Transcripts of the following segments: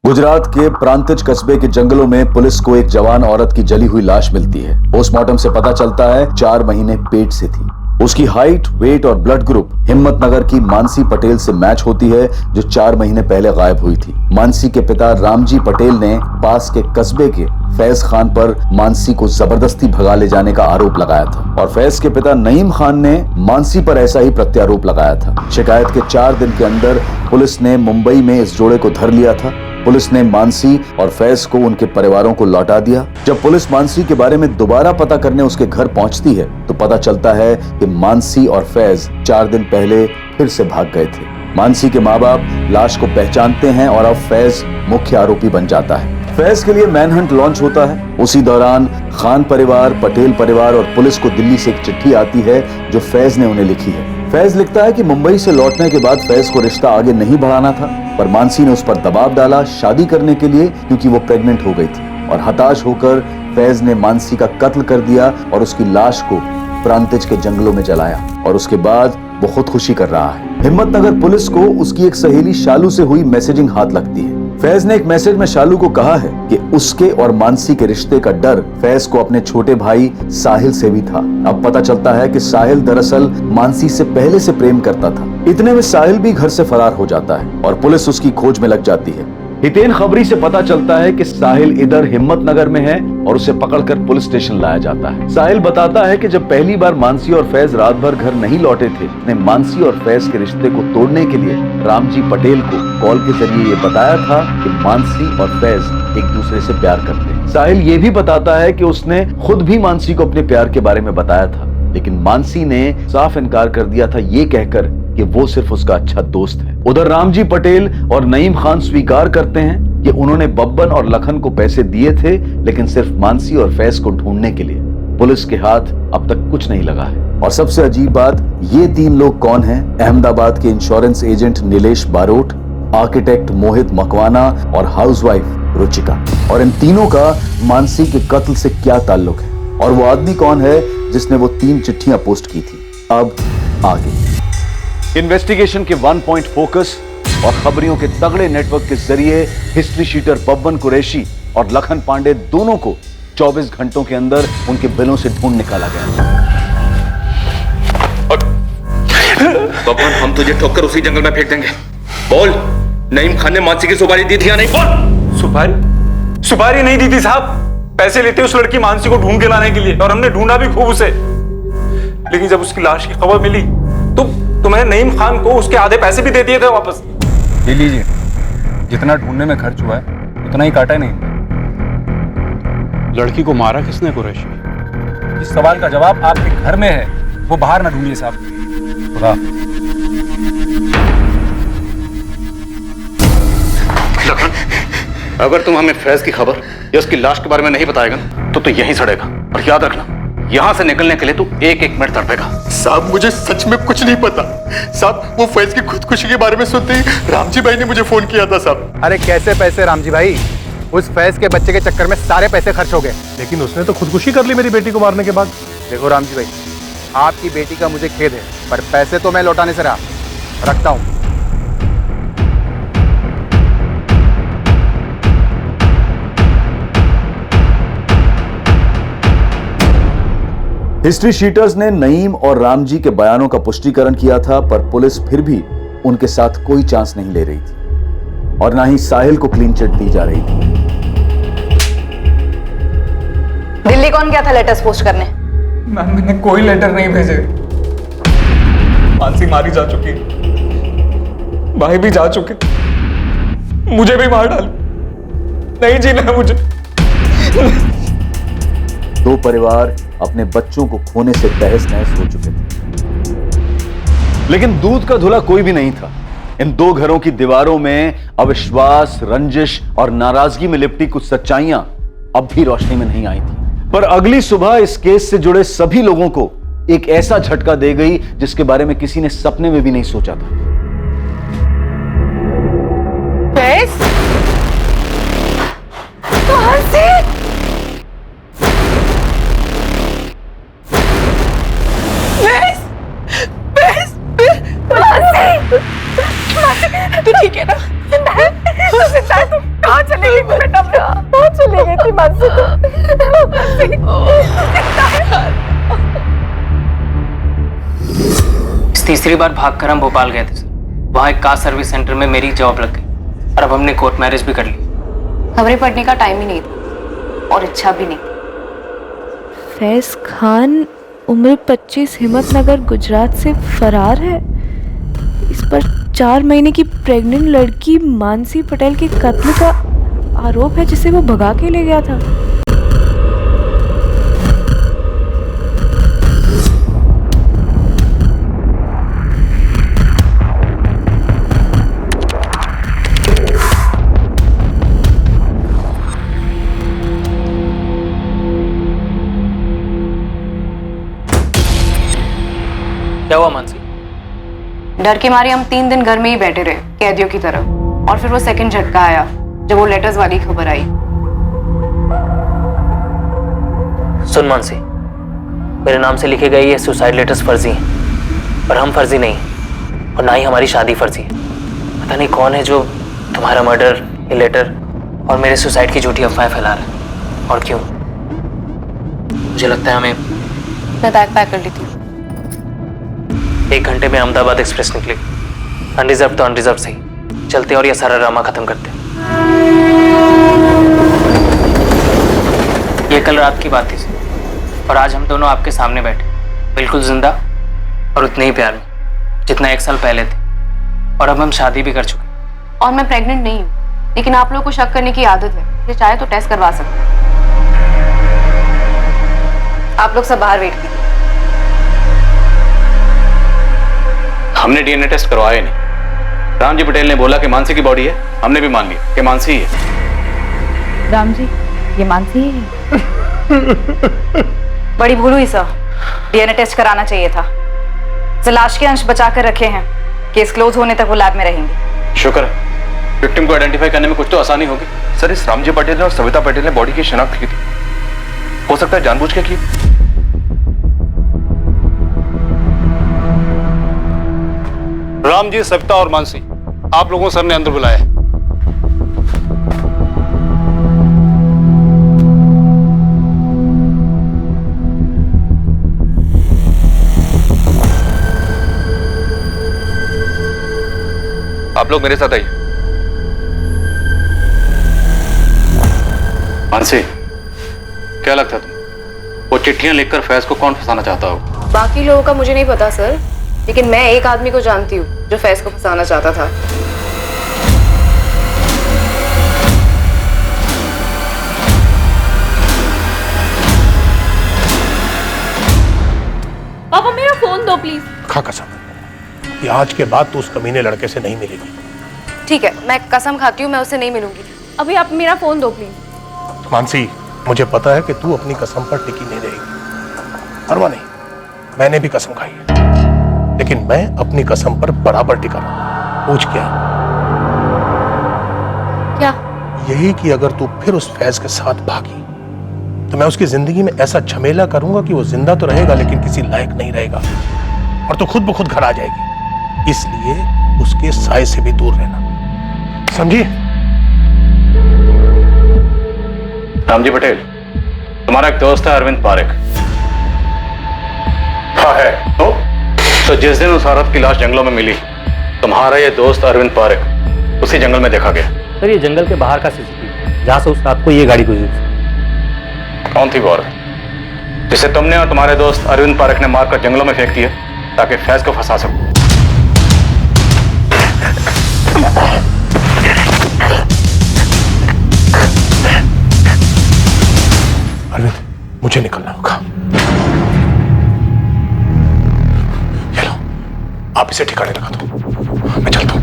गुजरात के प्रांतिज कस्बे के जंगलों में पुलिस को एक जवान औरत की जली हुई लाश मिलती है। पोस्टमार्टम से पता चलता है 4 महीने पेट से थी। उसकी हाइट, वेट और ब्लड ग्रुप हिम्मतनगर की मानसी पटेल से मैच होती है, जो 4 महीने पहले गायब हुई थी। मानसी के पिता रामजी पटेल ने पास के कस्बे के फैज खान पर मानसी को जबरदस्ती भगा ले जाने का आरोप लगाया था और फैज के पिता नईम खान ने मानसी पर ऐसा ही प्रत्यारोप लगाया था। शिकायत के 4 दिन के अंदर पुलिस ने मुंबई में इस जोड़े को धर लिया था। पुलिस ने मानसी और फैज को उनके परिवारों को लौटा दिया। जब पुलिस मानसी के बारे में दोबारा पता करने उसके घर पहुंचती है तो पता चलता है कि मानसी और फैज 4 दिन पहले फिर से भाग गए थे। मानसी के माँ बाप लाश को पहचानते हैं और अब फैज मुख्य आरोपी बन जाता है। फैज के लिए मैनहंट लॉन्च होता है। उसी दौरान खान परिवार, पटेल परिवार और पुलिस को दिल्ली से एक चिट्ठी आती है जो फैज ने उन्हें लिखी है। फैज लिखता है कि मुंबई से लौटने के बाद फैज को रिश्ता आगे नहीं बढ़ाना था, पर मानसी ने उस पर दबाव डाला शादी करने के लिए, क्योंकि वो प्रेग्नेंट हो गई थी। और हताश होकर फैज ने मानसी का कत्ल कर दिया और उसकी लाश को प्रांतिज के जंगलों में जलाया और उसके बाद वो खुदकुशी कर रहा है। हिम्मतनगर पुलिस को उसकी एक सहेली शालू से हुई मैसेजिंग हाथ लगती है। फैज ने एक मैसेज में शालू को कहा है कि उसके और मानसी के रिश्ते का डर फैज को अपने छोटे भाई साहिल से भी था। अब पता चलता है कि साहिल दरअसल मानसी से पहले से प्रेम करता था। इतने में साहिल भी घर से फरार हो जाता है और पुलिस उसकी खोज में लग जाती है। हितेन खबरी से पता चलता है कि साहिल इधर हिम्मतनगर में है और उसे पकड़कर पुलिस स्टेशन लाया जाता है। साहिल बताता है कि जब पहली बार मानसी और फैज रात भर घर नहीं लौटे थे, ने मानसी और फैज के रिश्ते को तोड़ने के लिए रामजी पटेल को कॉल के जरिए ये बताया था कि मानसी और फैज एक दूसरे से प्यार करते हैं। साहिल ये भी बताता है कि उसने खुद भी मानसी को अपने प्यार के बारे में बताया था, लेकिन मानसी ने साफ इनकार कर दिया था, ये कहकर कि वो सिर्फ उसका अच्छा दोस्त है। उधर रामजी पटेल और नईम खान स्वीकार करते हैं कि उन्होंने बब्बन और लखन को पैसे दिए थे, लेकिन सिर्फ मानसी और फैज को ढूंढने के लिए। पुलिस के हाथ अब तक कुछ नहीं लगा है। और सबसे अजीब बात, ये 3 लोग कौन हैं? अहमदाबाद के insurance agent Nilesh Barot, architect Mohit Makwana और हाउसवाइफ रुचिका। और इन तीनों का मानसी के कत्ल से क्या ताल्लुक है? और वो आदमी कौन है जिसने वो 3 चिट्ठियां पोस्ट की थी? अब आगे इन्वेस्टिगेशन के 1 पॉइंट फोकस और खबरियों के तगड़े नेटवर्क के जरिए हिस्ट्री शीटर बब्बन कुरैशी और लखन पांडे दोनों को 24 घंटों के अंदर उनके बिलों से ढूंढ निकाला गया। बब्बन, हम तुझे ठोककर उसी जंगल में फेंक देंगे। बोल, नईम खान ने मानसी की सुपारी दी थी या नहीं? बोल। सुपारी नहीं दी थी साहब। पैसे लेते उस लड़की मानसी को ढूंढ के लाने के लिए, और हमने ढूंढा भी खूब उसे। लेकिन जब उसकी लाश की खबर मिली तो मैंने नईम खान को उसके आधे पैसे भी दे दिए थे वापस। ले लीजिए, जितना ढूंढने में खर्च हुआ है उतना ही काटा नहीं। लड़की को मारा किसने कुरैशी? इस सवाल का जवाब आपके घर में है, वो बाहर ना ढूंढिए साहब। खुदा। लखन, अगर तुम हमें फैज की खबर या उसकी लाश के बारे में नहीं बताएगा तो यहीं सड़ेगा। और याद रखना, यहां से निकलने के लिए तू एक मिनट तड़पेगा। साहब, मुझे सच में कुछ नहीं पता। साहब, वो फैज की खुदकुशी के बारे में सुनते ही रामजी भाई ने मुझे फोन किया था साहब। अरे कैसे पैसे रामजी भाई? उस फैज के बच्चे के चक्कर में सारे पैसे खर्च हो गए। लेकिन उसने तो खुदकुशी कर ली मेरी बेटी को मारने के बाद। देखो रामजी भाई, आपकी बेटी का मुझे खेद है, पर पैसे तो मैं लौटाने से रखता हूं। हिस्ट्री शीटर्स ने नईम और रामजी के बयानों का पुष्टिकरण किया था, पर पुलिस फिर भी उनके साथ कोई चांस नहीं ले रही थी और ना ही साहिल को क्लीन चिट दी जा रही थी। दिल्ली कौन गया था लेटर्स पोस्ट करने? मैम, मैंने कोई लेटर नहीं भेजे। मानसी मारी जा चुकी, भाई भी जा चुके, मुझे भी मार डाल। नहीं जीना है मुझे। 2 परिवार अपने बच्चों को खोने से तहस नहस हो चुके थे, लेकिन दूध का धुला कोई भी नहीं था। इन 2 घरों की दीवारों में अविश्वास, रंजिश और नाराजगी में लिपटी कुछ सच्चाइयां अब भी रोशनी में नहीं आई थी। पर अगली सुबह इस केस से जुड़े सभी लोगों को एक ऐसा झटका दे गई जिसके बारे में किसी ने सपने में भी नहीं सोचा था। तू ठीक है ना? तू कहाँ चली गई बेटा? कहाँ चली गई थी मानसी? तीसरी बार भागकर हम भोपाल गए थे सर। वहाँ एक कार सर्विस सेंटर में मेरी जॉब लग गई और अब हमने कोर्ट मैरिज भी कर ली। खबरें पढ़ने का टाइम ही नहीं था और इच्छा भी नहीं। फैज खान उम्र 25 हिम्मतनगर गुजरात से फरार है। इस पर 4 महीने की प्रेग्नेंट लड़की मानसी पटेल के कत्ल का आरोप है जिसे वो भगा के ले गया था। क्या हुआ मानसी? डर के मारे हम 3 दिन घर में ही बैठे रहे कैदियों की तरह, और फिर वो सेकंड झटका आया जब वो लेटर्स वाली खबर आई। सुन मानसी, मेरे नाम से लिखे गए ये सुसाइड लेटर्स फर्जी हैं और हम फर्जी नहीं, और ना ही हमारी शादी फर्जी है। पता नहीं कौन है जो तुम्हारा मर्डर, ये लेटर और मेरे सुसाइड की झूठी अफवाहें फैला रहा है और क्यों। मुझे लगता है हमें मैं बैग पैक कर लेती हूँ। 1 घंटे में अहमदाबाद एक्सप्रेस निकली। अनरिजर्व तो अनरिजर्व सही, चलते और ये सारा ड्रामा खत्म करते। ये कल रात की बात थी सर, और आज हम दोनों आपके सामने बैठे, बिल्कुल जिंदा और उतने ही प्यार में जितना 1 साल पहले थे, और अब हम शादी भी कर चुके। और मैं प्रेग्नेंट नहीं हूँ, लेकिन आप लोगों को शक करने की आदत है, इसलिए चाहे तो टेस्ट करवा सकते हैं। आप लोग सब बाहर वेट कीजिए। हमने डीएनए टेस्ट करवाया नहीं। रामजी पटेल ने बोला कि मानसी की बॉडी है, हमने भी मान लिया कि मानसी ही है। राम जी, ये मानसी ही है। बड़ी भूल हुई सर, डीएनए टेस्ट कराना चाहिए था। सर, लाश के अंश बचा कर रखे हैं, केस क्लोज होने तक वो लैब में रहेंगे। शुक्र है, विक्टिम को आइडेंटिफाई करने में कुछ तो आसानी होगी। सर, इस रामजी पटेल ने और सविता पटेल ने बॉडी की शिनाख्त की थी। हो सकता है जानबूझ के की। रामजी, सविता और मानसी, आप लोगों को सर ने अंदर बुलाया है। आप लोग मेरे साथ आइए। मानसी, क्या लगता है तुम, वो चिट्ठियां लिखकर फैज को कौन फंसाना चाहता हो? बाकी लोगों का मुझे नहीं पता सर, लेकिन मैं एक आदमी को जानती हूँ जो फैज को फंसाना चाहता था। पापा मेरा फोन दो प्लीज। खा कसम कि आज के बाद तू उस कमीने लड़के से नहीं मिलेगी। ठीक है, मैं कसम खाती हूँ मैं उससे नहीं मिलूंगी। अभी आप मेरा फोन दो प्लीज। मानसी, मुझे पता है कि तू अपनी कसम पर टिकी नहीं रहेगी। परवाह नहीं, मैंने भी कसम खाई है, लेकिन मैं अपनी कसम पर बराबर टिका रहा। पूछ क्या? क्या? यही कि अगर तू फिर उस फैज के साथ भागी तो मैं उसकी जिंदगी में ऐसा झमेला करूंगा कि वो जिंदा तो रहेगा लेकिन किसी लायक नहीं रहेगा, और तो खुद ब खुद घर आ जाएगी। इसलिए उसके साय से भी दूर रहना, समझी? रामजी पटेल, तुम्हारा एक दोस्त है अरविंद पारेख। हाँ है। तो जिस दिन उस औरत की लाश जंगलों में मिली, तुम्हारा ये दोस्त अरविंद पारेख उसी जंगल में देखा गया। सर, ये जंगल के बाहर का सीसीटीवी जहाँ से उस रात को ये गाड़ी गुजरी थी। कौन थी वो औरत जिसे तुमने और तुम्हारे दोस्त अरविंद पारेख ने मारकर जंगलों में फेंक दिया ताकि फैज को फंसा सको? अरविंद, मुझे निकलना होगा। ये लो, आप इसे ठिकाने लगा दो, मैं चलता हूं।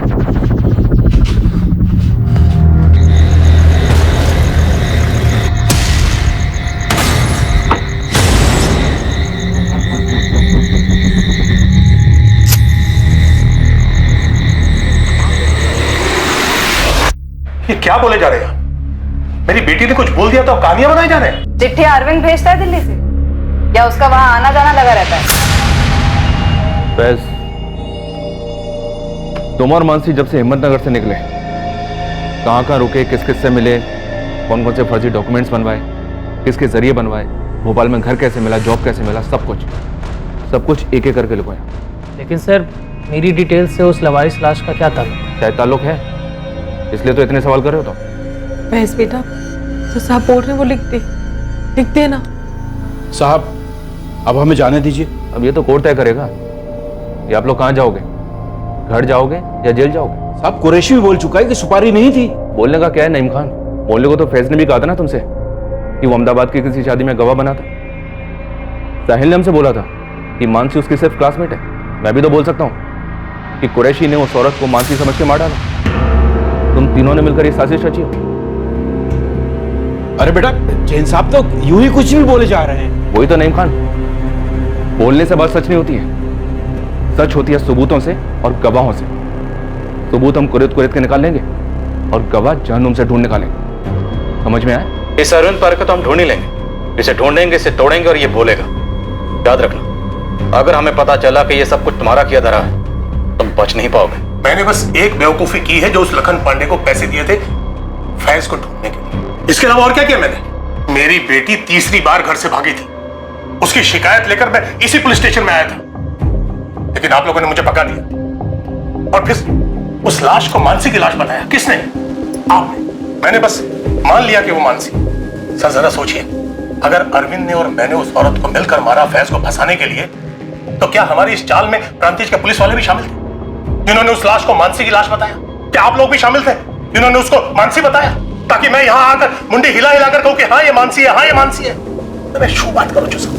ये क्या बोले जा रहे हैं? मेरी बेटी ने कुछ बोल दिया तो आप कहानियां बनाए जा रहे हैं? चिट्ठी अरविंद भेजता है दिल्ली से, या उसका वहां आना जाना लगा रहता है? फैज, तुम और मानसी जब से हिम्मतनगर से निकले कहाँ कहाँ रुके, किस किस से मिले, कौन कौन से फर्जी डॉक्यूमेंट्स बनवाए, किसके जरिए बनवाए, भोपाल में घर कैसे मिला, जॉब कैसे मिला, सब कुछ एक एक करके लिखवाया। लेकिन सर मेरी डिटेल से उस लवारिस लाश का क्या ताल्लुक? शायद ताल्लुक है, इसलिए तो इतने सवाल कर रहे हो। तो भैंस बेटा जो साहब बोल रहे हैं वो लिख दे ना। साहब अब हमें जाने दीजिए। अब ये तो कोर्ट तय करेगा। ये आप लोग कहाँ जाओगे, घर जाओगे या जेल जाओगे? साहब कुरैशी भी बोल चुका है कि सुपारी नहीं थी। बोलने का क्या है नईम खान, बोलने को तो फैज ने भी कहा था ना तुमसे कि वो अहमदाबाद की किसी शादी में गवाह बना था। साहिल ने हमसे बोला था कि मानसी उसकी सिर्फ क्लासमेट है। मैं भी तो बोल सकता हूँ कि कुरैशी ने उस औरत को मानसी समझ के मार डाला। तुम तीनों ने मिलकर ये साजिश रची हो। अरे बेटा जैन साहब तो यूं ही कुछ भी बोले जा रहे हैं। वही तो नईम खान, बोलने से बात सच नहीं होती है, सच होती है सबूतों से और गवाहों से। सबूत हम कुरेद के निकाल लेंगे और गवाह जहन्नुम से ढूंढ निकालेंगे। समझ में आया? इस अरविंद पार्क को तो हम ढूंढ ही लेंगे, इसे ढूंढेंगे, इसे तोड़ेंगे और ये बोलेगा। याद रखना, अगर हमें पता चला कि ये सब कुछ तुम्हारा किया धरा है, तुम बच नहीं पाओगे। मैंने बस एक बेवकूफी की है, जो उस लखन पांडे को पैसे दिए थे फैज को ढूंढने के लिए। इसके अलावा और क्या किया मैंने? मेरी बेटी तीसरी बार घर से भागी थी, उसकी शिकायत लेकर मैं इसी पुलिस स्टेशन में आया था, लेकिन आप लोगों ने मुझे पकड़ा दिया और फिर उस लाश को मानसी की लाश बताया। किसने? आपने। मैंने बस मान लिया कि वो मानसी। सर जरा सोचिए, अगर अरविंद ने और मैंने उस औरत को मिलकर मारा फैज को फंसाने के लिए, तो क्या हमारी इस चाल में प्रांतिज के पुलिस वाले भी शामिल थे जिन्होंने उस लाश को मानसी की लाश बताया? क्या आप लोग भी शामिल थे जिन्होंने उसको मानसी बताया, ताकि मैं यहां आकर मुंडी हिला हिलाकर कहूं कि हाँ ये मानसी है, हाँ ये मानसी है? तो मैं शू बात करूं चुसा।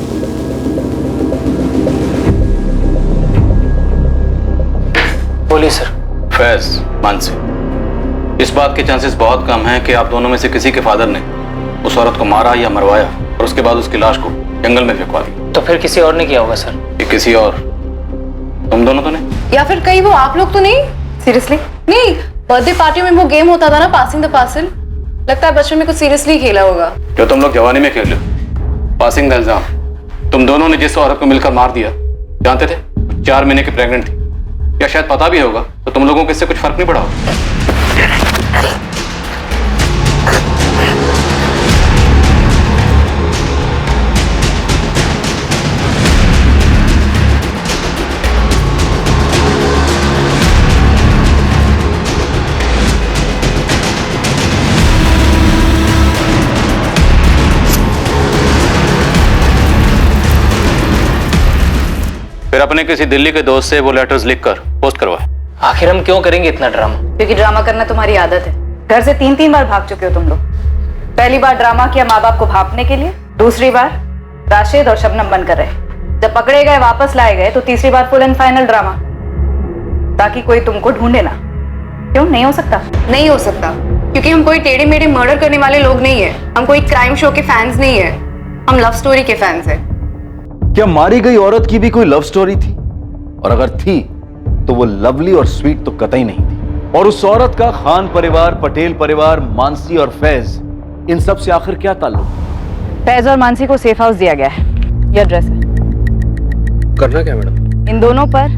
बोलिए सर। फैज, मानसी, इस बात के चांसेस बहुत कम हैं कि आप दोनों में से किसी के फादर ने उस औरत को मारा या मरवाया और उसके बाद उसकी लाश को जंगल में फेंकवा दी। तो फिर किसी और ने किया होगा सर। ये किसी और, तुम दोनों तो नहीं? या फिर कहीं वो आप लोग तो नहीं? सीरियसली नहीं, बर्थडे पार्टी में वो गेम होता था ना, पासिंग द पार्सल, लगता है बचपन में कुछ सीरियसली खेला होगा। जो तुम लोग जवानी में खेल, पासिंग द इल्जाम। तुम दोनों ने जिस औरत को मिलकर मार दिया, जानते थे 4 महीने की प्रेग्नेंट थी, या शायद पता भी होगा, तो तुम लोगों को इससे कुछ फर्क नहीं पड़ा होगा। फिर अपने किसी दिल्ली के दोस्त से वो लेटर्स लिखकर पोस्ट करवाए। आखिर हम क्यों करेंगे इतना ड्रामा? क्योंकि ड्रामा करना तुम्हारी आदत है। घर से 3-3 बार भाग चुके हो तुम लोग। पहली बार ड्रामा किया माँ बाप को भापने के लिए, दूसरी बार राशिद और शबनम बनकर रहे, जब पकड़े गए वापस लाए गए तो तीसरी बार फुल एंड फाइनल ड्रामा, ताकि कोई तुमको ढूंढे ना। क्यों नहीं हो सकता? नहीं हो सकता, क्योंकि हम कोई टेढ़े मेढ़े मर्डर करने वाले लोग नहीं है, हम कोई क्राइम शो के फैंस नहीं है, हम लव स्टोरी के फैंस हैं। क्या मारी गई औरत की भी कोई लव स्टोरी थी? और अगर थी तो वो लवली और स्वीट तो कतई नहीं थी। और उस औरत का खान परिवार, पटेल परिवार, मानसी और फैज, इन सब से आखिर क्या ताल्लुक? फैज और मानसी को सेफ हाउस दिया गया है, ये एड्रेस है। करना क्या मैडम? इन दोनों पर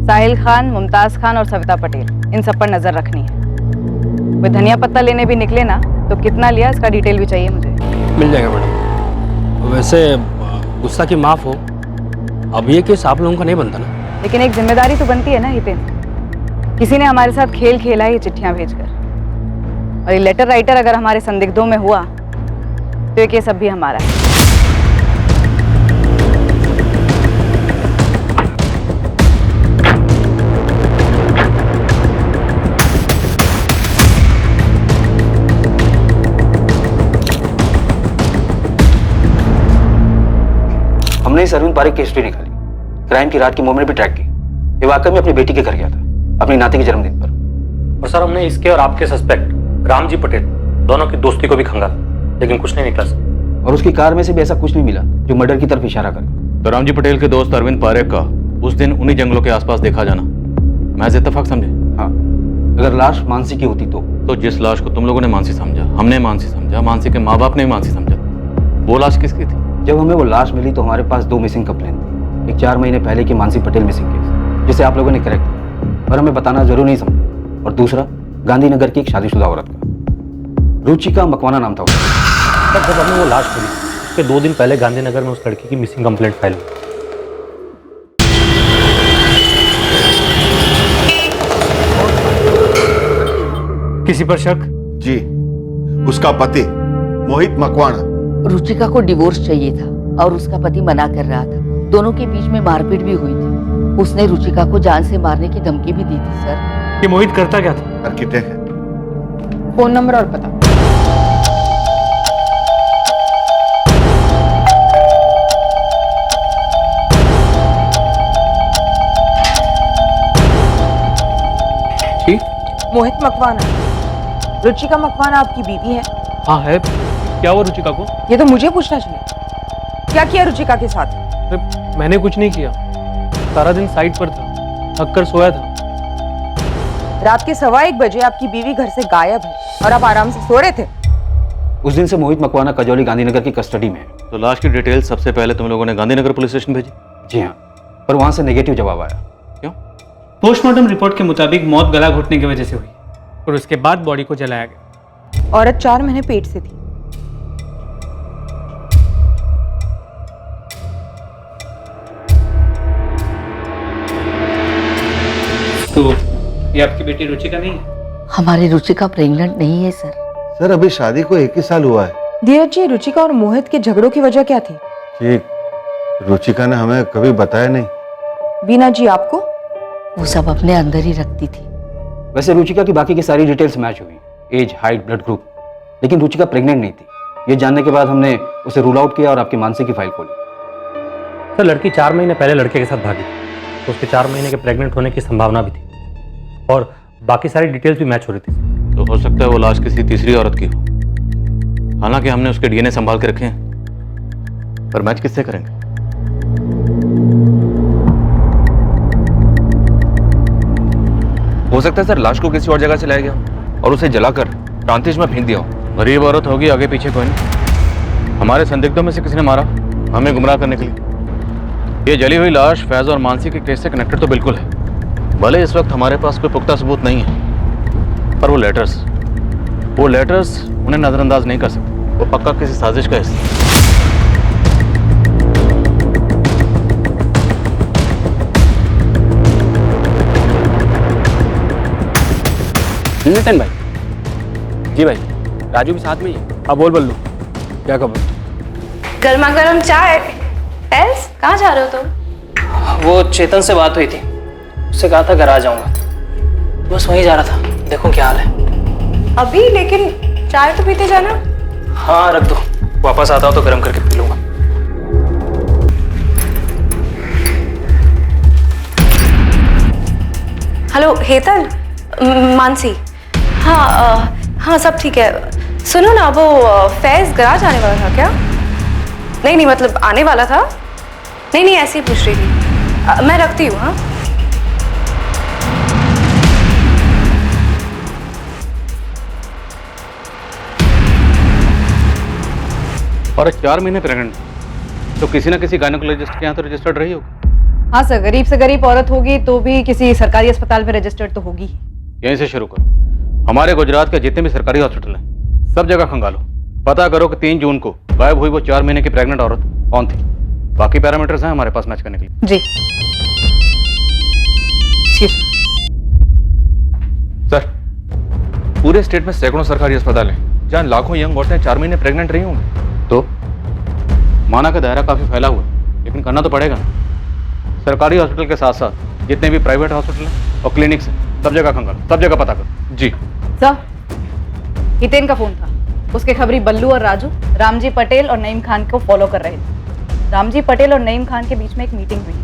साहिल खान, मुमताज खान और सविता पटेल, इन सब पर नजर रखनी है। कोई धनिया पत्ता लेने भी निकले ना तो कितना लिया इसका डिटेल भी चाहिए मुझे। मिल जाएगा मैडम। वैसे गुस्सा की माफ हो, अब ये केस आप लोगों का नहीं बनता ना? लेकिन एक जिम्मेदारी तो बनती है ना हितेन। किसी ने हमारे साथ खेल खेला है ये चिट्ठियां भेजकर, और ये लेटर राइटर अगर हमारे संदिग्धों में हुआ तो ये केस अब भी हमारा है। हमने इस अरविंद पारिक की हिस्ट्री निकाली, क्राइम की रात की मूवमेंट भी ट्रैक की। ये वाकई में अपनी बेटी के घर गया था, अपनी नाती के जन्मदिन पर। और सर हमने इसके और आपके सस्पेक्ट रामजी पटेल दोनों की दोस्ती को भी खंगाला, लेकिन कुछ नहीं निकला सर। और उसकी कार में से भी ऐसा कुछ नहीं मिला जो मर्डर की तरफ इशारा करे। तो रामजी पटेल के दोस्त अरविंद पारेख का उस दिन उन्हीं जंगलों के आसपास देखा जाना महज इत्तेफाक समझे? हाँ, अगर लाश मानसी की होती तो जिस लाश को तुम लोगों ने मानसी समझा, हमने मानसी समझा, मानसी के माँ बाप ने भी मानसी समझा, वो लाश किसकी थी? जब हमें वो लाश मिली तो हमारे पास 2 मिसिंग कंप्लेन थी। एक 4 महीने पहले की मानसी पटेल मिसिंग केस, जिसे आप लोगों ने करेक्ट किया और हमें बताना जरूर नहीं समझा, और दूसरा गांधीनगर की एक शादीशुदा औरत का। रुचिका मकवाना नाम था उसका। सर जब हमने वो लाश खोली उसके 2 दिन पहले गांधीनगर में उस लड़की की मिसिंग कंप्लेंट फाइल हुई। किसी पर शक? जी, उसका पति मोहित मकवाना। रुचिका को डिवोर्स चाहिए था और उसका पति मना कर रहा था। दोनों के बीच में मारपीट भी हुई थी। उसने रुचिका को जान से मारने की धमकी भी दी थी सर। ये मोहित करता क्या था? आर्किटेक्ट है। फोन नंबर और पता? मोहित मकवाना। रुचिका मकवाना आपकी बीवी है? हाँ है। क्या हुआ रुचिका को? ये तो मुझे पूछना चाहिए। क्या किया रुचिका के साथ? मैंने कुछ नहीं किया, सारा दिन साइट पर था, थक कर सोया था। रात के 1:15 बजे आपकी बीवी घर से गायब है और आप आराम से सो रहे थे। उस दिन से मोहित मकवाना कजौली गांधीनगर की कस्टडी में है। तो लाश की डिटेल सबसे पहले तुम लोगों ने गांधीनगर पुलिस स्टेशन भेजी? जी हाँ, पर वहां से नेगेटिव जवाब आया। क्यों? पोस्टमार्टम रिपोर्ट के मुताबिक मौत गला घुटने की वजह से हुई और उसके बाद बॉडी को जलाया गया। औरत 4 महीने पेट से थी। तो ये आपकी बेटी रुचिका नहीं है? हमारी रुचिका प्रेग्नेंट नहीं है सर। सर अभी शादी को 1 ही साल हुआ है। धीरज जी, रुचिका और मोहित के झगड़ों की वजह क्या थी? ठीक, रुचिका ने हमें कभी बताया नहीं। बीना जी आपको? वो सब अपने अंदर ही रखती थी। वैसे रुचिका की बाकी की सारी डिटेल्स मैच हुई, एज, हाइट, ब्लड ग्रुप, लेकिन रुचिका प्रेग्नेंट नहीं थी। ये जानने के बाद हमने उसे रूल आउट किया और आपकी मानसी की फाइल खोली। सर लड़की 4 महीने पहले लड़के के साथ भागी तो उसके 4 महीने के प्रेग्नेंट होने की संभावना भी थी और बाकी सारी डिटेल्स भी मैच हो रही थी। तो हो सकता है वो लाश किसी तीसरी औरत की हो। हालांकि हमने उसके डीएनए संभाल के रखे हैं, पर मैच किससे करेंगे? हो सकता है सर लाश को किसी और जगह से लाया गया और उसे जलाकर प्रांतिश में फेंक दिया हो। गरीब औरत होगी, आगे पीछे कोई नहीं। हमारे संदिग्धों में से किसी ने मारा, हमें गुमराह करने के लिए। ये जली हुई लाश फैज और मानसी के केस से कनेक्टेड तो बिल्कुल है। भले इस वक्त हमारे पास कोई पुख्ता सबूत नहीं है, पर वो लेटर्स उन्हें नजरअंदाज नहीं कर सकते। वो पक्का किसी साजिश का हिस्सा। नितिन भाई। जी भाई, राजू भी साथ में ही है। हाँ बोल बल्लू, क्या खबर? गर्मा गर्म चाय। फैज, कहाँ जा रहे हो तुम? वो चेतन से बात हुई थी, उससे कहा था घर आ जाऊंगा, बस वहीं जा रहा था। देखो क्या हाल है अभी, लेकिन चाय तो पीते जाना। हाँ रख दो, वापस आता हो तो गर्म करके पी लूंगा। हेलो हेतल, मानसी। हाँ सब ठीक है। सुनो ना, वो फैज गराज आने वाला था क्या? नहीं मतलब आने वाला था। नहीं ऐसे ही पूछ रही थी। मैं रखती हूँ। हाँ और 4 महीने प्रेग्नेंट, तो किसी ना किसी गायनेकोलॉजिस्ट के यहाँ तो रजिस्टर्ड रही होगी। हाँ सर, गरीब से गरीब औरत होगी तो भी किसी सरकारी अस्पताल में रजिस्टर्ड तो होगी। यहीं से शुरू करो। हमारे गुजरात के जितने भी सरकारी हॉस्पिटल हैं, सब जगह खंगालो, पता करो कि 3 जून को गायब हुई वो 4 महीने की प्रेग्नेंट औरत कौन थी। बाकी पैरामीटर्स हैं हमारे पास मैच करने के लिए। जी सर, पूरे स्टेट में सैकड़ों सरकारी अस्पताल हैं जहां लाखों यंग औरतें 4 महीने प्रेग्नेंट रही होंगी। तो माना का दायरा काफी फैला हुआ है, लेकिन करना तो पड़ेगा ना। सरकारी हॉस्पिटल के साथ साथ जितने भी प्राइवेट हॉस्पिटल हैं और क्लिनिक्स हैं, सब जगह खंगालो, सब जगह पता करो। जी सर, हितेन का फोन था। उसके खबरी बल्लू और राजू रामजी पटेल और नईम खान को फॉलो कर रहे थे। रामजी पटेल और नईम खान के बीच में एक मीटिंग हुई।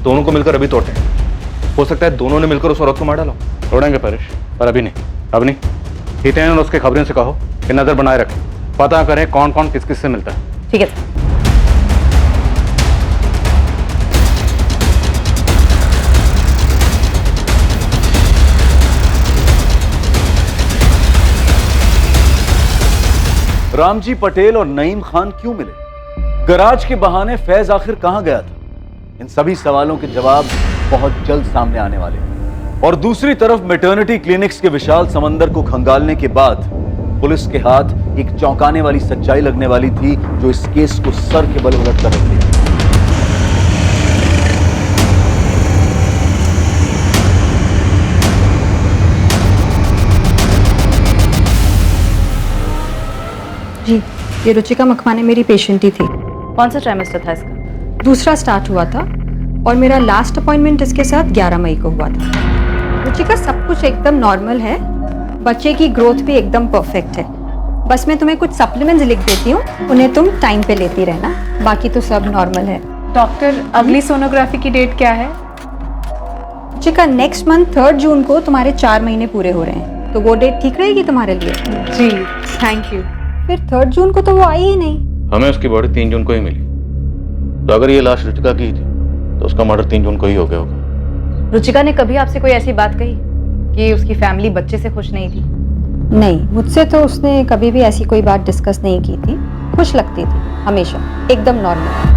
दोनों को मिलकर अभी तोड़ते हैं। हो सकता है दोनों ने मिलकर उस औरत को मार डाला। तोड़ेंगे परेश, पर अभी नहीं। अब नहीं। हितेन और उसके खबरों से कहो कि नजर बनाए रखें, पता करें कौन कौन किस किस से मिलता है। ठीक है। रामजी पटेल और नईम खान क्यों मिले? गराज के बहाने फैज आखिर कहां गया था? इन सभी सवालों के जवाब बहुत जल्द सामने आने वाले हैं। और दूसरी तरफ मैटरनिटी क्लिनिक्स के विशाल समंदर को खंगालने के बाद पुलिस के हाथ एक चौंकाने वाली सच्चाई लगने वाली थी, जो इस केस को सर के बल उलट कर रख दिया। जी, ये रुचिका मखमाने मेरी पेशेंट ही थी। कौन सा ट्राइमेस्टर था इसका? दूसरा स्टार्ट हुआ था और मेरा लास्ट अपॉइंटमेंट इसके साथ 11 मई को हुआ था। रुचिका सब कुछ एकदम नॉर्मल है, बच्चे की ग्रोथ भी एकदम परफेक्ट है। बस मैं तुम्हें कुछ सप्लीमेंट्स लिख देती हूँ, उन्हें तुम टाइम पे लेती रहना, बाकी तो सब नॉर्मल है। डॉक्टर, अगली सोनोग्राफी की डेट क्या है? रुचिका, नेक्स्ट मंथ 3 जून को तुम्हारे 4 महीने पूरे हो रहे हैं, तो वो डेट ठीक रहेगी तुम्हारे लिए? जी, थैंक यू। फिर 3 जून को तो वो आई ही नहीं। हमें उसकी बॉडी 3 जून को ही मिली, तो अगर ये लाश रुचिका की थी तो उसका मर्डर 3 जून को ही हो गया होगा। रुचिका ने कभी आपसे कोई ऐसी बात कही कि उसकी फैमिली बच्चे से खुश नहीं थी? नहीं, मुझसे तो उसने कभी भी ऐसी कोई बात डिस्कस नहीं की थी। खुश लगती थी हमेशा, एकदम नॉर्मल।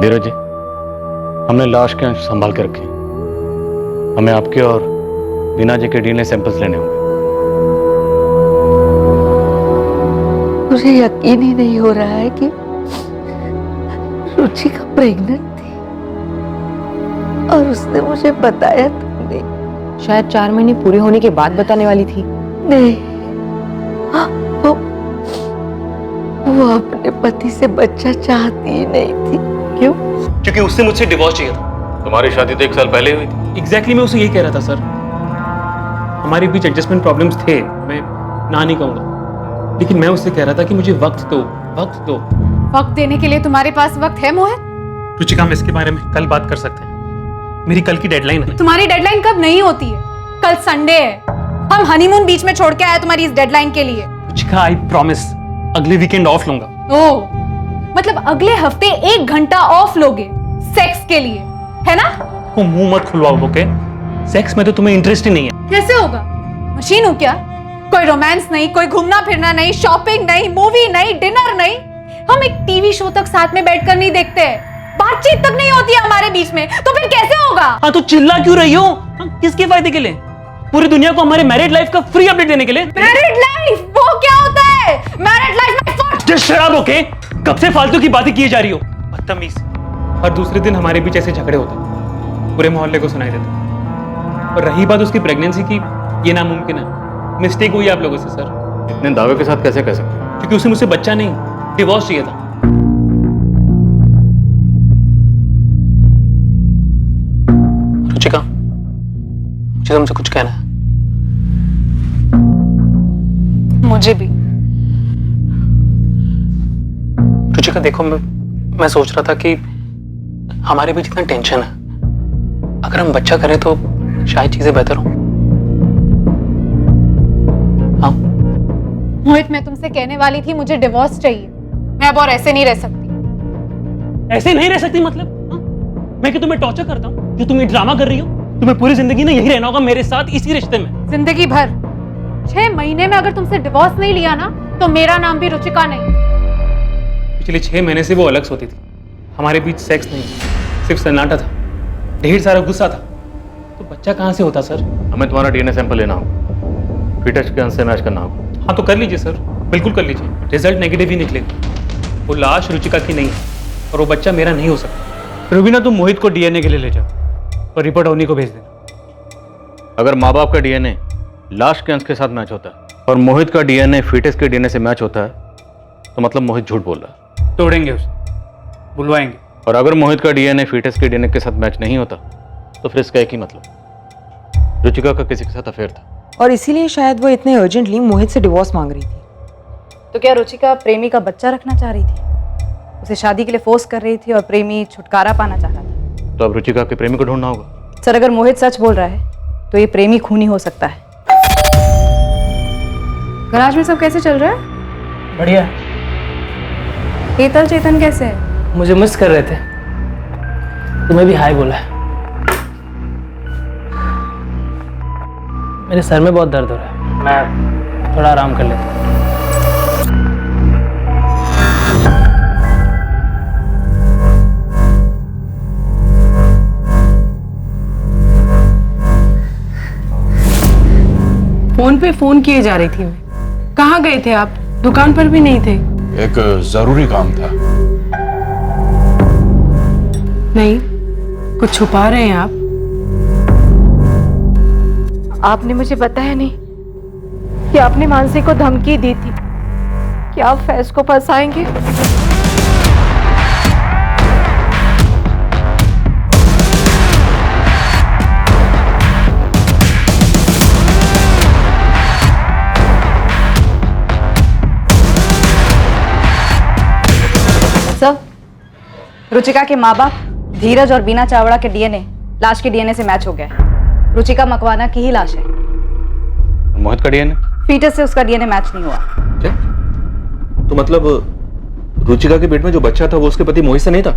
धीरज जी, हमने लाश के अंश संभाल के रखे। हमें आपके और वीना जी के डीएनए सैंपल्स लेने होंगे। मुझे यकीन ही नहीं हो रहा है कि रुचिका प्रेग्नेंट थी और उसने मुझे बताया तक नहीं। शायद 4 महीने पूरे होने के बाद बताने वाली थी। नहीं, वो अपने पति से बच्चा चाहती ही नहीं थी। क्यों? क्योंकि उससे मुझसे डिवोर्स चाहिए था। तुम्हारी शादी तो 1 साल पहले हुई थी। एग्जैक्टली मैं उसे यही कह रहा था सर। हमारे बीच एडजस्टमेंट प्रॉब्लम्स थे, मैं ना नहीं कहूँगा, लेकिन मैं उससे कह रहा था कि मुझे वक्त दो, वक्त दो। वक्त देने के लिए तुम्हारे पास वक्त है मोहित? रुचिका, हम इसके बारे में कल बात कर सकते हैं। मेरी कल की डेडलाइन है। तुम्हारी डेडलाइन कब नहीं होती है? कल संडे है, हम हनीमून बीच में छोड़ के आए तुम्हारी इस डेडलाइन के लिए। रुचिका, आई प्रॉमिस अगले वीकेंड ऑफ लूंगा। ओह, मतलब अगले हफ्ते 1 घंटा ऑफ लोगे सेक्स के लिए, है ना? को मुंह मत खुलवाओ, ओके? सेक्स में तो तुम्हें इंटरेस्ट ही नहीं है। कैसे होगा? मशीन हूँ क्या? कोई रोमांस नहीं, कोई घूमना फिरना नहीं, शॉपिंग नहीं, मूवी नहीं, डिनर नहीं। हम एक टीवी शो तक साथ में बैठकर नहीं देखते, बातचीत तक नहीं होती है हमारे बीच में, तो फिर कैसे होगा? हाँ, तो चिल्ला क्यों रही हो? किसके फायदे के लिए? पूरी दुनिया को हमारे मैरिड लाइफ का फ्री अपडेट देने के लिए? मैरिड लाइफ वो क्या होता है? मैरिड लाइफ में जस्ट शट अप, ओके? कब से फालतू की बातें किए जा रही हो? बदतमीज। हर दूसरे दिन हमारे बीच ऐसे झगड़े होते, पूरे मोहल्ले को सुनाई देते। और रही बात उसकी प्रेगनेंसी की, ये नामुमकिन है। मिस्टेक हुई आप लोगों से सर। इतने दावे के साथ कैसे कह सकते हैं? क्योंकि उसे मुझसे बच्चा नहीं, डिवोर्स चाहिए था। रुचिका, मुझे तुमसे कुछ कहना है। मुझे भी। रुचिका, देखो, मैं सोच रहा था कि हमारे बीच इतना टेंशन है, अगर हम बच्चा करें तो शायद चीजें बेहतर हो। हाँ मोहित, मैं तुमसे कहने वाली थी मुझे डिवोर्स चाहिए। मैं अब और ऐसे नहीं रह सकती। ऐसे नहीं रह सकती मतलब? हाँ? मैं कि तुम्हें टॉर्चर करता हूँ जो तुम ये ड्रामा कर रही हो? तुम्हें पूरी जिंदगी ना यही रहना होगा मेरे साथ, इसी रिश्ते में। जिंदगी भर? 6 महीने में अगर तुमसे डिवोर्स नहीं लिया ना, तो मेरा नाम भी रुचिका नहीं। पिछले 6 महीने से वो अलग सोती थी, हमारे बीच सेक्स नहीं, सिर्फ सन्नाटा था, ढेर सारा गुस्सा था। तो बच्चा कहाँ से होता सर? हमें तुम्हारा डीएनए सैंपल लेना होगा, फिटस के अंश से मैच करना होगा। हाँ, तो कर लीजिए सर, बिल्कुल कर लीजिए। रिजल्ट नेगेटिव ही निकलेगा। वो लाश रुचिका की नहीं है और वो बच्चा मेरा नहीं हो सकता। रुबीना, तुम मोहित को डीएनए के लिए ले जाओ और रिपोर्ट अवनी को भेज देना। अगर माँ बाप का डीएनए लाश के अंश के साथ मैच होता है और मोहित का डीएनए फीटस के डीएनए से मैच होता है, तो मतलब मोहित झूठ बोल रहा है। तोड़ेंगे उसे, बुलवाएंगे। और अगर मोहित का डीएनए फीटस के डीएनए के साथ मैच नहीं होता, तो फिर इसका एक ही मतलब, रुचिका का किसी के साथ अफेयर था। और इसीलिए शायद वो इतने अर्जेंटली मोहित से डिवोर्स मांग रही थी। तो क्या रुचिका प्रेमी का बच्चा रखना चाह रही थी? उसे शादी के लिए फोर्स कर रही थी और प्रेमी छुटकारा पाना चाह रहा था। तो अब रुचिका के प्रेमी को ढूंढना होगा। सर, अगर मोहित सच बोल रहा है तो ये प्रेमी खूनी हो सकता है। गराज में सब कैसे चल रहा है? बढ़िया। हेतल चेतन कैसे है? मुझे मिस कर रहे थे, तुम्हें भी हाय बोला है। मेरे सर में बहुत दर्द हो रहा है, मैं थोड़ा आराम कर लेता हूँ। फोन पे फोन किए जा रही थी मैं। कहाँ गए थे आप? दुकान पर भी नहीं थे। एक जरूरी काम था। नहीं, कुछ छुपा रहे हैं आप? आपने मुझे बताया नहीं कि आपने मानसी को धमकी दी थी कि आप फैज को फंसाएंगे। सर, रुचिका के माँ बाप धीरज और बीना चावड़ा के डीएनए लाश के डीएनए से मैच हो गया है। रुचिका मकवाना की ही लाश है। मोहित का डीएनए? फीटस से उसका डीएनए मैच नहीं हुआ। क्या? तो मतलब रुचिका के पेट में जो बच्चा था वो उसके पति मोहित से नहीं था?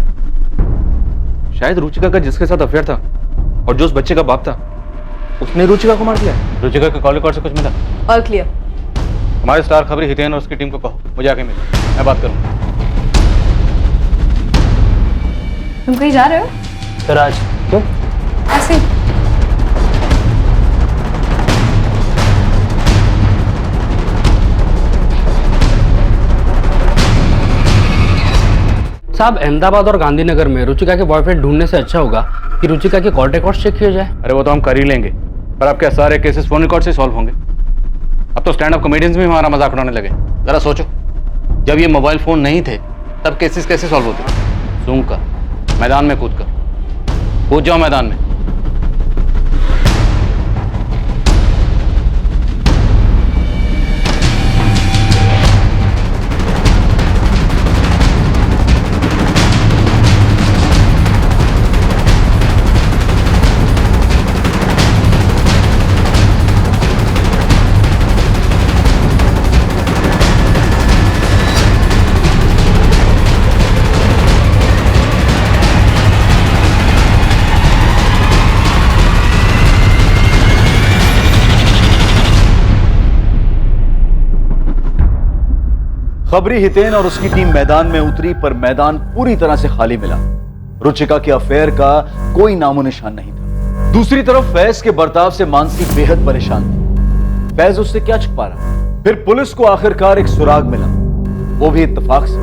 शायद रुचिका का जिसके साथ अफेयर था और जो उस बच्चे का बाप था उसने रुचिका को मार दिया। रुचिका के कॉल रिकॉर्ड से कुछ मिला? All clear. हमारे स्टार खबरी हितेन और उसकी टीम को कहो मुझे आके मिलो, मैं बात करूंगा। तुम कहीं जा रहे हो? सर आज क्यों? ऐसे। साहब, अहमदाबाद और गांधीनगर में रुचिका के बॉयफ्रेंड ढूंढने से अच्छा होगा कि रुचिका के कॉल रिकॉर्ड चेक किए जाए। अरे वो तो हम कर ही लेंगे, पर आपके सारे केसेस फोन रिकॉर्ड से सॉल्व होंगे। अब तो स्टैंड अप कॉमेडियंस भी हमारा मजाक उड़ाने लगे। जरा सोचो, जब ये मोबाइल फोन नहीं थे तब केसेस कैसे सॉल्व होते? सूंघ कर, मैदान में कूद जाओ मैदान में। खबरी हितेन और उसकी टीम मैदान में उतरी, पर मैदान पूरी तरह से खाली मिला। रुचिका के अफेयर का कोई नामो निशान नहीं था। दूसरी तरफ फैज के बर्ताव से मानसी बेहद परेशान थी। फैज उससे क्या छुपा रहा? फिर पुलिस को आखिरकार एक सुराग मिला, वो भी इत्तेफाक से।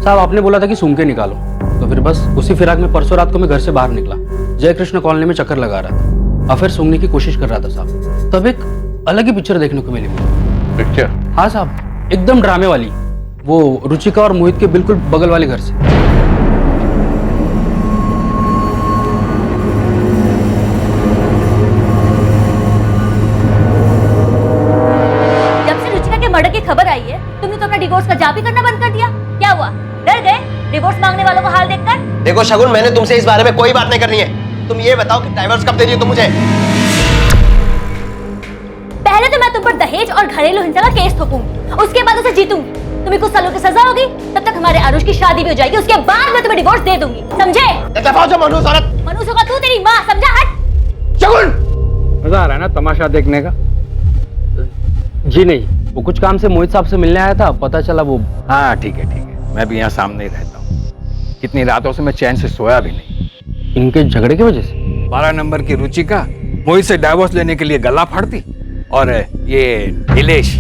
साहब, आपने बोला था कि सूंघ के निकालो, तो फिर बस उसी फिराक में परसों रात को मैं घर से बाहर निकला। जय कृष्ण कॉलोनी में चक्कर लगा रहा था, अफेयर सूंघने की कोशिश कर रहा था साहब। तब एक अलग ही पिक्चर देखने को मिली मुझे। पिक्चर? हाँ साहब, एकदम ड्रामे वाली, वो रुचिका और मोहित के बिल्कुल बगल वाले घर से। जब से रुचिका के मर्डर की खबर आई है, तुमने तो अपना डिवोर्स का जाप ही करना बंद कर दिया। क्या हुआ? डर गए डिवोर्स मांगने वालों को हाल देखकर? देखो शगुन, मैंने तुमसे इस बारे में कोई बात नहीं करनी है। तुम ये बताओ कि डाइवोर्स कब दे रही हो तुम मुझे? पहले तो मैं तुम पर दहेज और घरेलू हिंसा का केस ठोकूंगी, उसके बाद उसे जीतूंगी। तुम्हें कुछ सालों की सजा होगी, तब तक हमारे आरुष की शादी भी हो जाएगी। उसके बाद मैं तुम्हें डिवोर्स दे दूंगी, समझे? मनुष्य होगा तू, तेरी माँ, समझा? हट। शगुन, मजा आ रहा है ना तमाशा देखने का? जी नहीं, वो कुछ काम से मोहित साहब से मिलने आया था, पता चला वो। हाँ ठीक है, मैं भी यहाँ सामने ही रहता हूँ। कितनी रातों से मैं चैन से सोया भी नहीं। इनके झगड़े की वजह से? 12 नंबर की रुचिका मोहित से डाइवोर्स लेने के लिए गला फाड़ती, और ये नीलेश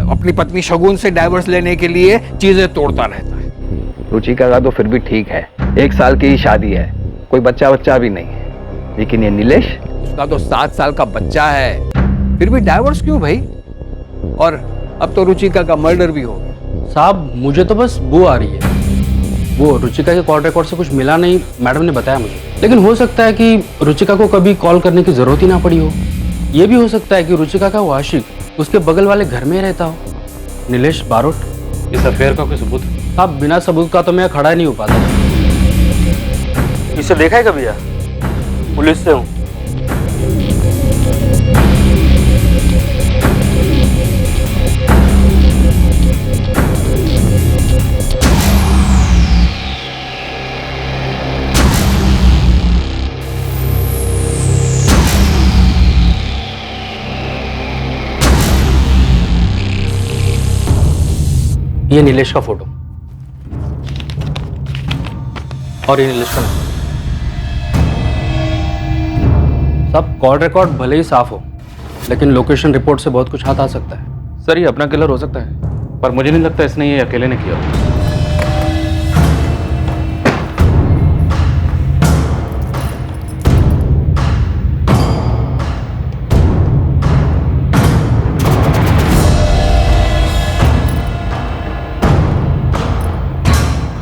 अपनी पत्नी शगुन से डाइवोर्स लेने के लिए चीजें तोड़ता रहता है। रुचिका का तो फिर भी ठीक है, 1 साल की ही शादी है, कोई बच्चा भी नहीं है। लेकिन ये नीलेश, उसका तो 7 साल का बच्चा है, फिर भी डाइवोर्स क्यों भाई? और अब तो रुचिका का मर्डर भी हो गया। साहब, मुझे तो बस बू आ रही है। वो रुचिका के कॉल रिकॉर्ड से कुछ मिला नहीं, मैडम ने बताया मुझे। लेकिन हो सकता है कि रुचिका को कभी कॉल करने की जरूरत ही ना पड़ी हो। ये भी हो सकता है कि रुचिका का वो आशिक उसके बगल वाले घर में रहता हो, नीलेश बारोट। इस अफेयर का कोई सबूत? अब बिना सबूत का तो मैं खड़ा नहीं हो पाता। इसे देखा है कभी? यार, पुलिस से हूँ। ये नीलेश का फोटो और ये नीलेश का नंबर। सब कॉल रिकॉर्ड भले ही साफ हो, लेकिन लोकेशन रिपोर्ट से बहुत कुछ हाथ आ सकता है। सर ये अपना किलर हो सकता है, पर मुझे नहीं लगता इसने ये अकेले ने किया हो।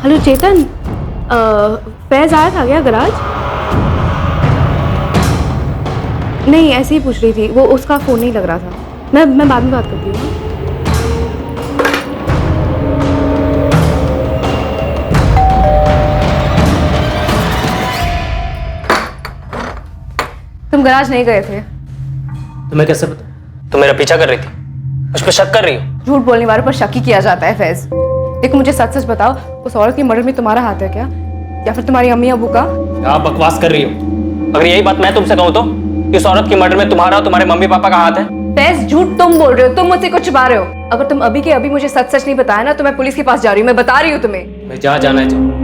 हेलो चेतन, फैज आया था क्या गराज? नहीं, ऐसे ही पूछ रही थी, वो उसका फ़ोन नहीं लग रहा था। मैं बाद में बात करती हूँ। तुम गराज नहीं गए थे? तुम्हें कैसे पता? तुम मेरा पीछा कर रही थी, मुझ पर शक कर रही हो? झूठ बोलने वालों पर शक ही किया जाता है फैज। देखो मुझे सच सच बताओ, उस औरत की मर्डर में तुम्हारा हाथ है क्या, या फिर तुम्हारी अम्मी अबू का? क्या बकवास कर रही हो? अगर यही बात मैं तुमसे कहूँ तो कि उस औरत की मर्डर में तुम्हारा और तुम्हारे मम्मी पापा का हाथ है? फैज झूठ तुम बोल रहे हो, तुम मुझसे कुछ छुपा रहे हो। अगर तुम अभी के अभी मुझे सच सच नहीं बताया ना तो मैं पुलिस के पास जा रही हूँ। मैं बता रही हूँ तुम्हें। मैं जहाँ जाना है जाऊँ।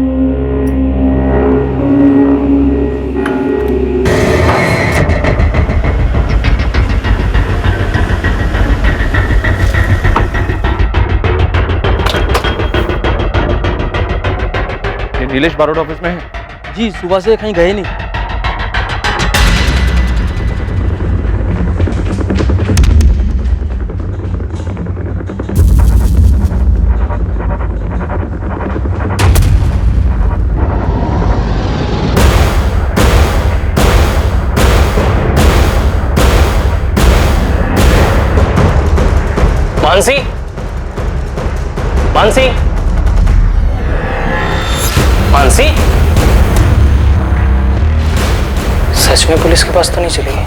नीलेश बारोट ऑफिस में है? जी, सुबह से कहीं गए नहीं। मानसी, मानसी, मानसी, सच में पुलिस के पास तो नहीं चली गई?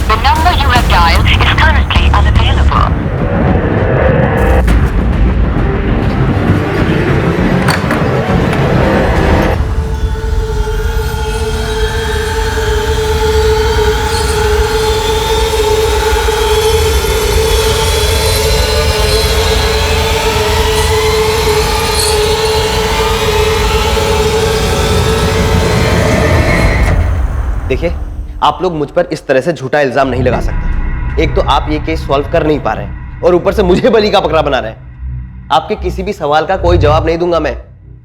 The number you have dialed is currently unavailable. देखिए, आप लोग मुझ पर इस तरह से झूठा इल्जाम नहीं लगा सकते। एक तो आप ये केस सॉल्व कर नहीं पा रहे हैं और ऊपर से मुझे बली का बकरा बना रहे हैं। आपके किसी भी सवाल का कोई जवाब नहीं दूंगा मैं।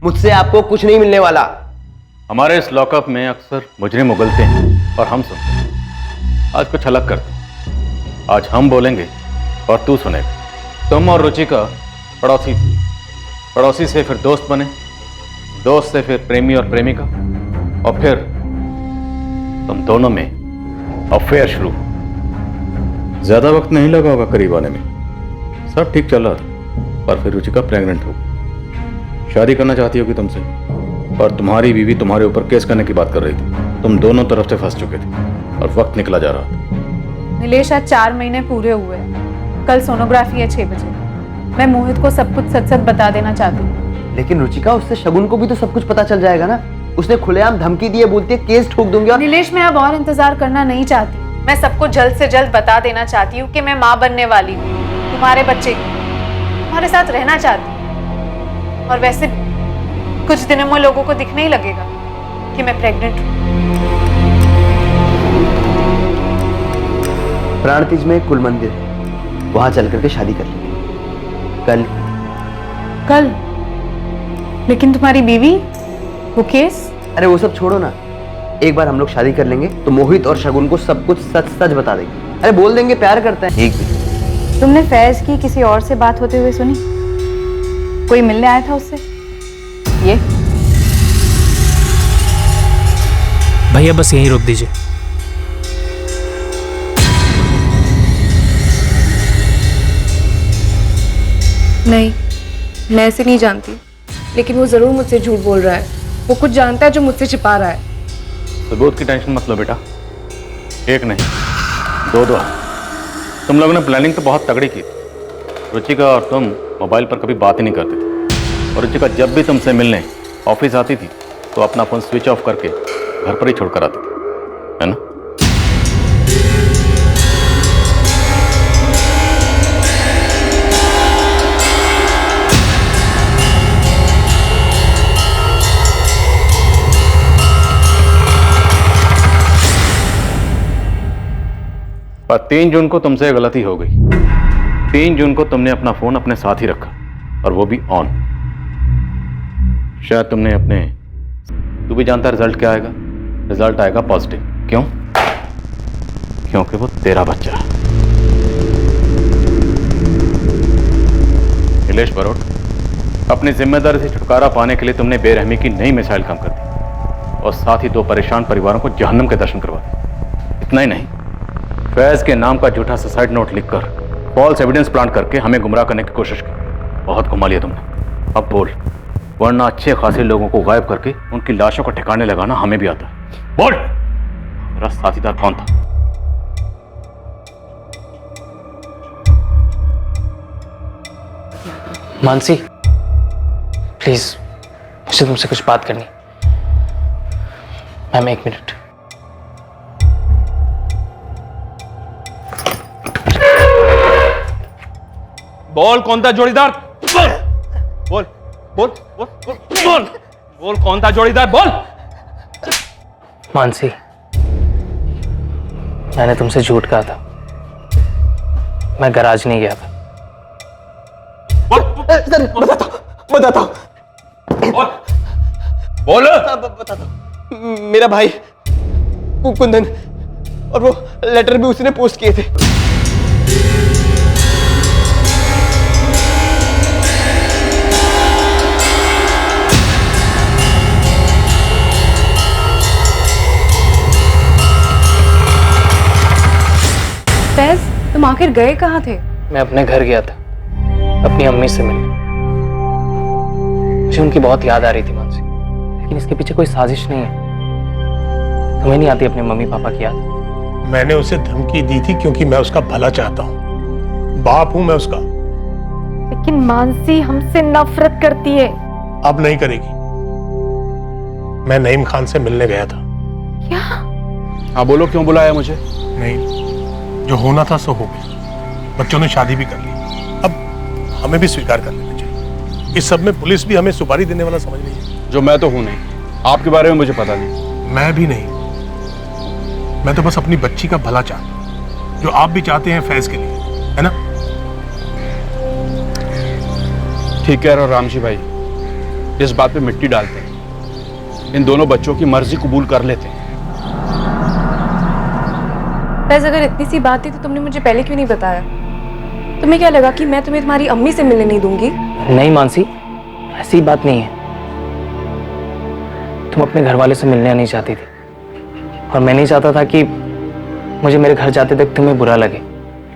मुझसे आपको कुछ नहीं मिलने वाला। हमारे इस लॉकअप में अक्सर मुजरिम उगलते हैं और हम सुनते हैं। आज कुछ अलग करते हैं। आज हम बोलेंगे और तू सुनेगा। तुम और रुचिका पड़ोसी थी, पड़ोसी से फिर दोस्त बने, दोस्त से फिर प्रेमी और प्रेमिका, और फिर तुम दोनों में अफेयर शुरू। ज्यादा वक्त नहीं लगा होगा करीब आने में। सब ठीक चल रहा था, पर फिर रुचिका प्रेग्नेंट हो गई। शादी करना चाहती होगी तुमसे, और तुम्हारी बीवी तुम्हारे ऊपर केस करने की बात कर रही थी। तुम दोनों तरफ से फंस चुके थे और वक्त निकला जा रहा था। नीलेश, आज 4 महीने पूरे हुए हैं। कल सोनोग्राफी है 6 बजे। मैं मोहित को सब कुछ सच सच बता देना चाहती हूँ। लेकिन रुचिका, उससे शगुन को भी तो सब कुछ पता चल जाएगा ना। उसने खुलेआम धमकी दी है, बोलती है केस ठोक दूंगी। और नीलेश, मैं अब और इंतजार करना नहीं चाहती। मैं सबको जल्द से जल्द बता देना चाहती हूँ कि मैं माँ बनने वाली हूँ, तुम्हारे बच्चे की। तुम्हारे साथ रहना चाहती हूँ। और वैसे कुछ दिनों में लोगों को दिखने ही लगेगा कि मैं प्रेग्नेंट हूँ। प्राणतीज में कुल मंदिर, वहां चल करके शादी कर लेंगे। कल? लेकिन तुम्हारी बीवी, वो केस? अरे वो सब छोड़ो ना। एक बार हम लोग शादी कर लेंगे तो मोहित और शगुन को सब कुछ सच सच बता देंगे। अरे बोल देंगे प्यार करते हैं। एक भी। तुमने फैज की किसी और से बात होते हुए सुनी? कोई मिलने आया था उससे? ये भैया बस यहीं रोक दीजिए। नहीं, मैं ऐसे नहीं जानती, लेकिन वो जरूर मुझसे झूठ बोल रहा है। वो कुछ जानता है जो मुझसे छिपा रहा है। सबूत की टेंशन मत लो बेटा, एक नहीं दो दो। तुम लोगों ने प्लानिंग तो बहुत तगड़ी की। रुचिका और तुम मोबाइल पर कभी बात ही नहीं करते थे, और रुचिका जब भी तुमसे मिलने ऑफिस आती थी तो अपना फोन स्विच ऑफ करके घर पर ही छोड़कर आती थी, है ना? पर 3 जून को तुमसे गलती हो गई। 3 जून को तुमने अपना फोन अपने साथ ही रखा, और वो भी ऑन। शायद तुमने अपने, तू भी जानता रिजल्ट क्या आएगा? रिजल्ट आएगा पॉजिटिव। क्यों? क्योंकि वो तेरा बच्चा है। नीलेश बरोट, अपनी जिम्मेदारी से छुटकारा पाने के लिए तुमने बेरहमी की नई मिसाइल काम कर दी, और साथ ही 2 परेशान परिवारों को जहन्नम के दर्शन करवा दिए। इतना ही नहीं, फैज के नाम का झूठा सुसाइड नोट लिखकर फॉल्स एविडेंस प्लांट करके हमें गुमराह करने की कोशिश की। बहुत घुमा लिया तुमने। अब बोल, वरना अच्छे खासे लोगों को गायब करके उनकी लाशों को ठिकाने लगाना हमें भी आता है। बोल, मेरा साथीदार कौन था? मानसी, प्लीज मुझे तुमसे कुछ बात करनी। Ma'am 1 minute. बोल, कौन था जोड़ीदार? बोल बोल बोल बोल बोल बोल बोल, कौन था जोड़ीदार? बोल। मानसी, मैंने तुमसे झूठ कहा था। मैं गराज नहीं गया था। बताता बोल। बताता। मेरा भाई कुंदन, और वो लेटर भी उसने पोस्ट किए थे। फैज, तुम आखिर गए कहाँ थे? मैं अपने घर गया था, अपनी अम्मी से मिलने। मुझे उनकी बहुत याद आ रही थी मानसी, लेकिन इसके पीछे कोई साजिश नहीं है। तुम्हें नहीं आती अपने मम्मी पापा की याद? मैंने उसे धमकी दी थी क्योंकि मैं उसका भला चाहता हूँ, बाप हूं मैं उसका। लेकिन मानसी हमसे नफरत करती है। अब नहीं करेगी। मैं नईम खान से मिलने गया था। क्या? हाँ बोलो, क्यों बुलाया मुझे? नहीं, जो होना था सो हो गया। बच्चों ने शादी भी कर ली, अब हमें भी स्वीकार कर लेना चाहिए। इस सब में पुलिस भी हमें सुपारी देने वाला समझ रही है। जो मैं तो हूं नहीं, आपके बारे में मुझे पता नहीं। मैं भी नहीं, मैं तो बस अपनी बच्ची का भला चाहता हूं, जो आप भी चाहते हैं फैज के लिए, है ना? ठीक कह रहे हो रामजी भाई, इस बात पे मिट्टी डालते हैं। इन दोनों बच्चों की मर्जी कबूल कर लेते हैं। फैज, अगर इतनी सी बात थी तो तुमने मुझे पहले क्यों नहीं बताया? तुम्हें क्या लगा कि मैं तुम्हें तुम्हारी अम्मी से मिलने नहीं दूंगी? नहीं मानसी, ऐसी बात नहीं है। तुम अपने घर वाले से मिलने नहीं चाहती थी, और मैं नहीं चाहता था कि मुझे मेरे घर जाते तक तुम्हें बुरा लगे।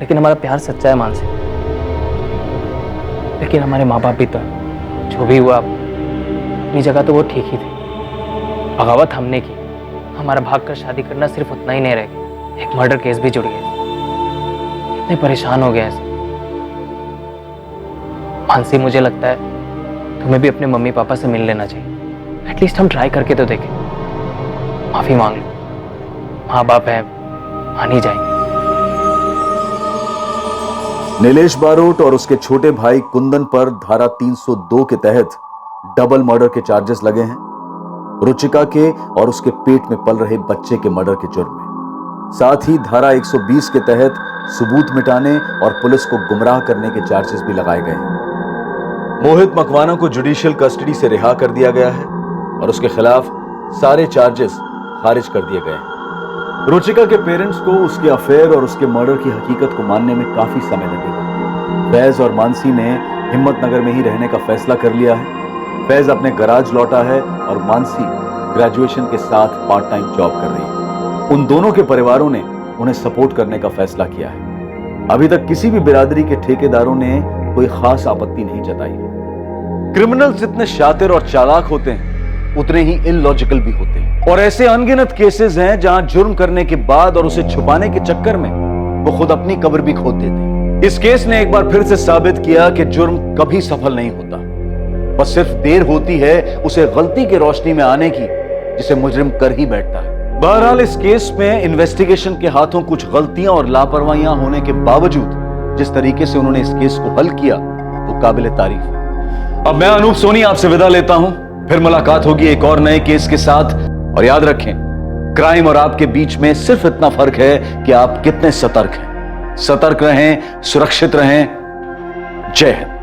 लेकिन हमारा प्यार सच्चा है मानसी। लेकिन हमारे माँ बाप भी तो, जो भी हुआ अपनी जगह तो वो ठीक ही थे। बगावत हमने की, हमारा भागकर शादी करना सिर्फ उतना ही नहीं रह गया, एक मर्डर केस भी जुड़ गया। इतने परेशान हो गए ऐसे। मानसी, मुझे लगता है तुम्हें भी अपने मम्मी पापा से मिल लेना चाहिए। एटलीस्ट हम ट्राई करके तो देखें। माफी मांग लो, माँ बाप है, मान ही जाएंगे। नीलेश बारोट और उसके छोटे भाई कुंदन पर धारा 302 के तहत डबल मर्डर के चार्जेस लगे हैं, रुचिका के और उसके पेट में पल रहे बच्चे के मर्डर के जुर्म में। साथ ही धारा 120 के तहत सबूत मिटाने और पुलिस को गुमराह करने के चार्जेस भी लगाए गए हैं। मोहित मकवाना को जुडिशियल कस्टडी से रिहा कर दिया गया है और उसके खिलाफ सारे चार्जेस खारिज कर दिए गए हैं। रुचिका के पेरेंट्स को उसके अफेयर और उसके मर्डर की हकीकत को मानने में काफी समय लगेगा। फैज और मानसी ने हिम्मत नगर में ही रहने का फैसला कर लिया है। फैज अपने गराज लौटा है और मानसी ग्रेजुएशन के साथ पार्ट टाइम जॉब कर रही है। उन दोनों के परिवारों ने उन्हें सपोर्ट करने का फैसला किया है। अभी तक किसी भी बिरादरी के ठेकेदारों ने कोई खास आपत्ति नहीं जताई है। क्रिमिनल्स जितने शातिर और चालाक होते हैं, उतने ही इलॉजिकल भी होते हैं, और ऐसे अनगिनत केसेस हैं जहां जुर्म करने के बाद और उसे छुपाने के चक्कर में वो खुद अपनी कब्र भी खोद देते। इस केस ने एक बार फिर से साबित किया कि जुर्म कभी सफल नहीं होता, बस सिर्फ देर होती है उसे गलती की रोशनी में आने की, जिसे मुजरिम कर ही बैठता है। बहरहाल इस केस में इन्वेस्टिगेशन के हाथों कुछ गलतियां और लापरवाहियां होने के बावजूद जिस तरीके से उन्होंने इस केस को हल किया वो काबिल तारीफ है। अब मैं अनूप सोनी आपसे विदा लेता हूं, फिर मुलाकात होगी एक और नए केस के साथ। और याद रखें, क्राइम और आपके बीच में सिर्फ इतना फर्क है कि आप कितने सतर्क हैं। सतर्क रहें, सुरक्षित रहें। जय हिंद।